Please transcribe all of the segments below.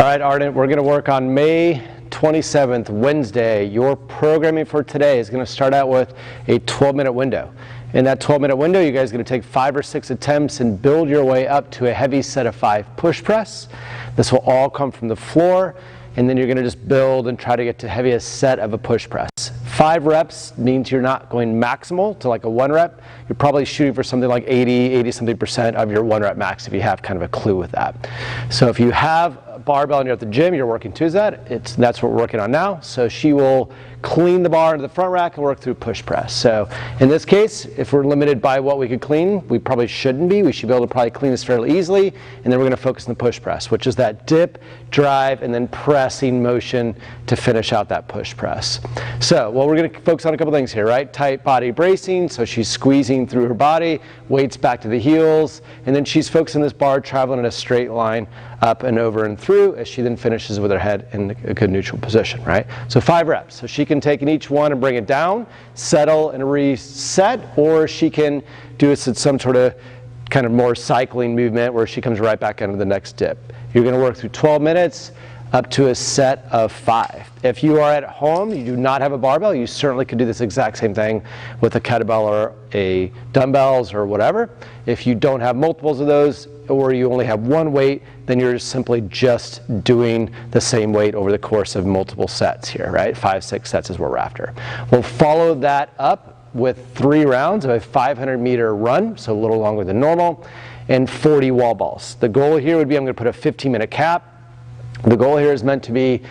right, Ardent, we're going to work on May 27th, Wednesday. Your programming for today is going to start out with a 12-minute window. In that 12-minute window, you guys are going to take 5 or 6 attempts and build your way up to a heavy set of 5 push press. This will all come from the floor, and then you're going to just build and try to get to heaviest set of a push press. 5 reps means you're not going maximal to like a 1 rep. You're probably shooting for something like 80-something% of your 1 rep max if you have kind of a clue with that. So if you have a barbell and you're at the gym, you're working towards that. That's what we're working on now. So she will clean the bar into the front rack and work through push press. So in this case, if we're limited by what we could clean, we probably shouldn't be. We should be able to probably clean this fairly easily. And then we're going to focus on the push press, which is that dip, drive, and then pressing motion to finish out that push press. So, well, we're going to focus on a couple things here, right? Tight body bracing, so she's squeezing through her body, weights back to the heels, and then she's focusing this bar traveling in a straight line up and over and through as she then finishes with her head in a good neutral position, right? So 5 reps. So she can take in each one and bring it down, settle and reset, or she can do it at some sort of kind of more cycling movement where she comes right back into the next dip. You're going to work through 12 minutes up to a set of 5. If you are at home, you do not have a barbell, you certainly could do this exact same thing with a kettlebell or a dumbbells or whatever. If you don't have multiples of those, or you only have 1 weight, then you're simply just doing the same weight over the course of multiple sets here, right? 5, 6 sets is what we're after. We'll follow that up with 3 rounds of a 500-meter run, so a little longer than normal, and 40 wall balls. The goal here would be I'm going to put a 15-minute cap. The goal here is meant to be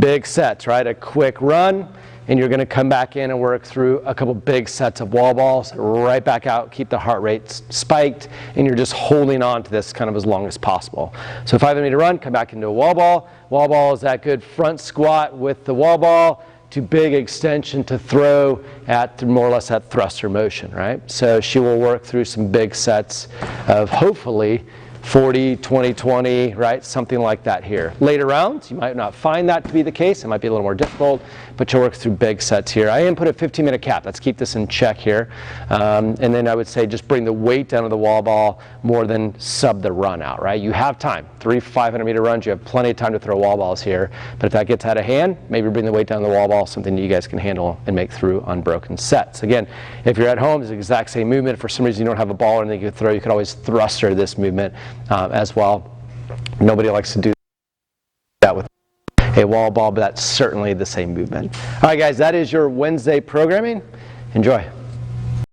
big sets, right? A quick run, and you're going to come back in and work through a couple big sets of wall balls, right back out, keep the heart rate spiked, and you're just holding on to this kind of as long as possible. So 5-meter run, come back into a wall ball. Wall ball is that good front squat with the wall ball to big extension to throw at more or less that thruster motion, right? So she will work through some big sets of hopefully 40, 20, 20, right? Something like that here. Later rounds, you might not find that to be the case. It might be a little more difficult, but you'll work through big sets here. I am put a 15-minute cap. Let's keep this in check here. And then I would say just bring the weight down to the wall ball more than sub the run out, right? You have time. 3 500-meter runs, you have plenty of time to throw wall balls here. But if that gets out of hand, maybe bring the weight down to the wall ball, something you guys can handle and make through unbroken sets. Again, if you're at home, it's the exact same movement. If for some reason you don't have a ball or anything you could throw, you could always thruster this movement as well. Nobody likes to do that with a wall ball, but that's certainly the same movement. All right, guys, that is your Wednesday programming. Enjoy.